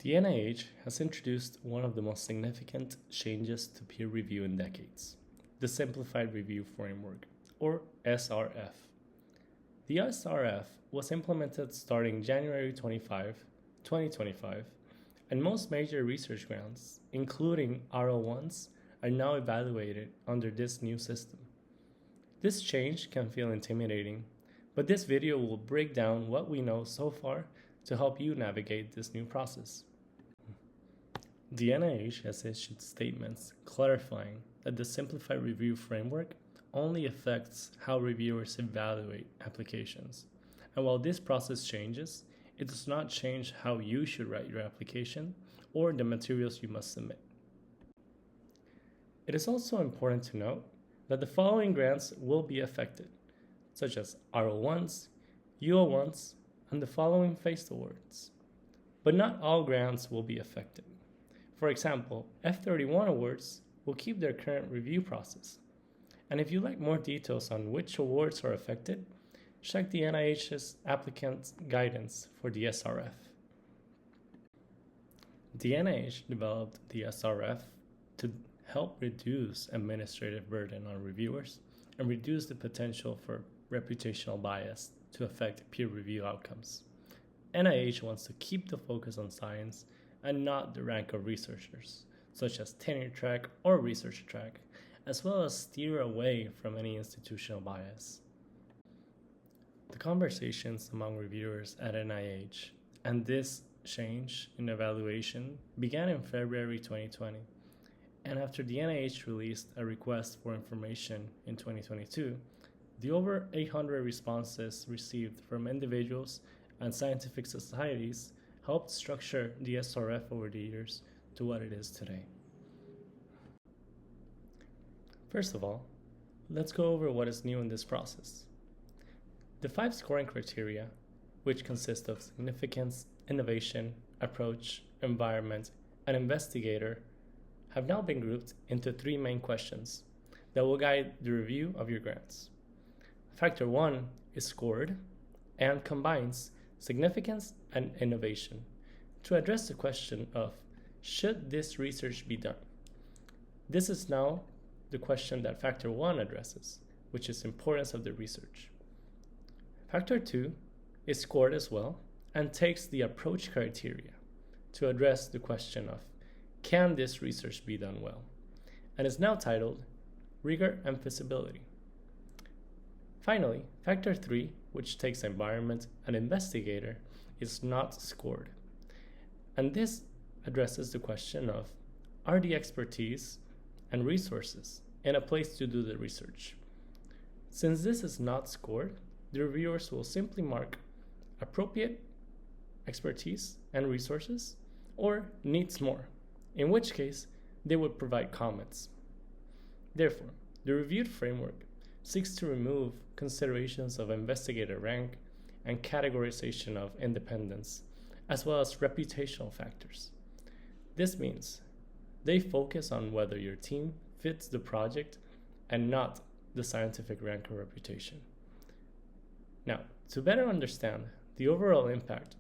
The NIH has introduced one of the most significant changes to peer review in decades, the Simplified Review Framework, or SRF. The SRF was implemented starting January 25, 2025, and most major research grants, including R01s, are now evaluated under this new system. This change can feel intimidating, but this video will break down what we know so far to help you navigate this new process. The NIH has issued statements clarifying that the Simplified Review Framework only affects how reviewers evaluate applications. And while this process changes, it does not change how you should write your application or the materials you must submit. It is also important to note that the following grants will be affected, such as R01s, U01s, and the following phased awards. But not all grants will be affected. For example, F31 awards will keep their current review process. And if you'd like more details on which awards are affected, check the NIH's applicant guidance for the SRF. The NIH developed the SRF to help reduce administrative burden on reviewers and reduce the potential for reputational bias to affect peer review outcomes. NIH wants to keep the focus on science and not the rank of researchers, such as tenure track or research track, as well as steer away from any institutional bias. The conversations among reviewers at NIH and this change in evaluation began in February 2020, and after the NIH released a request for information in 2022, the over 800 responses received from individuals and scientific societies helped structure the SRF over the years to what it is today. First of all, let's go over what is new in this process. The 5 scoring criteria, which consist of significance, innovation, approach, environment, and investigator, have now been grouped into 3 main questions that will guide the review of your grants. Factor 1 is scored and combines significance and innovation to address the question of, should this research be done? This is now the question that Factor 1 addresses, which is importance of the research. Factor 2 is scored as well and takes the approach criteria to address the question of, can this research be done well? And is now titled Rigor and Feasibility. Finally, Factor 3, which takes environment and investigator, is not scored. And this addresses the question of, are the expertise and resources in a place to do the research? Since this is not scored, the reviewers will simply mark appropriate expertise and resources or needs more, in which case they would provide comments. Therefore, the reviewed framework seeks to remove considerations of investigator rank and categorization of independence, as well as reputational factors. This means they focus on whether your team fits the project and not the scientific rank or reputation. Now, to better understand the overall impact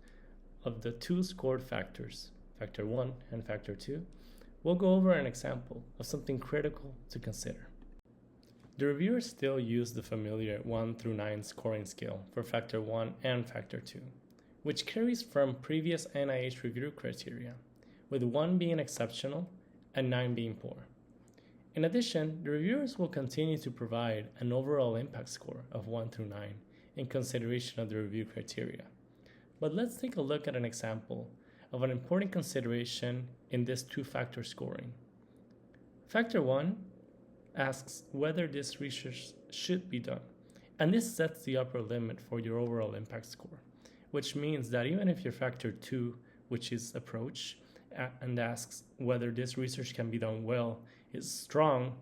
of the 2 scored factors, Factor 1 and Factor 2, we'll go over an example of something critical to consider. The reviewers still use the familiar 1 through 9 scoring scale for Factor 1 and Factor 2, which carries from previous NIH review criteria, with 1 being exceptional and 9 being poor. In addition, the reviewers will continue to provide an overall impact score of 1 through 9 in consideration of the review criteria. But let's take a look at an example of an important consideration in this 2-factor scoring. Factor 1 asks whether this research should be done, and this sets the upper limit for your overall impact score, which means that even if your Factor 2, which is approach, and asks whether this research can be done well, is strong,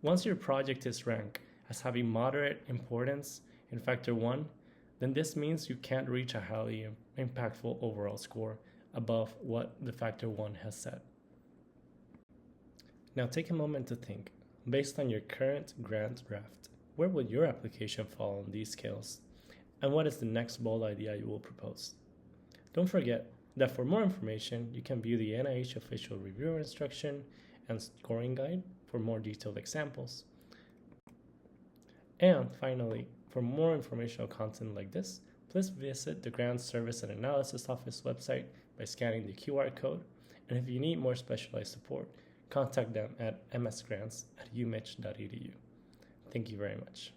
once your project is ranked as having moderate importance in Factor 1, then this means you can't reach a highly impactful overall score above what the Factor 1 has set. Now take a moment to think. Based on your current grant draft, where would your application fall on these scales? And what is the next bold idea you will propose? Don't forget, that for more information, you can view the NIH official reviewer instruction and scoring guide for more detailed examples. And finally, for more informational content like this, please visit the Grant Service and Analysis Office website by scanning the QR code. And if you need more specialized support, contact them at msgrants@umich.edu. Thank you very much.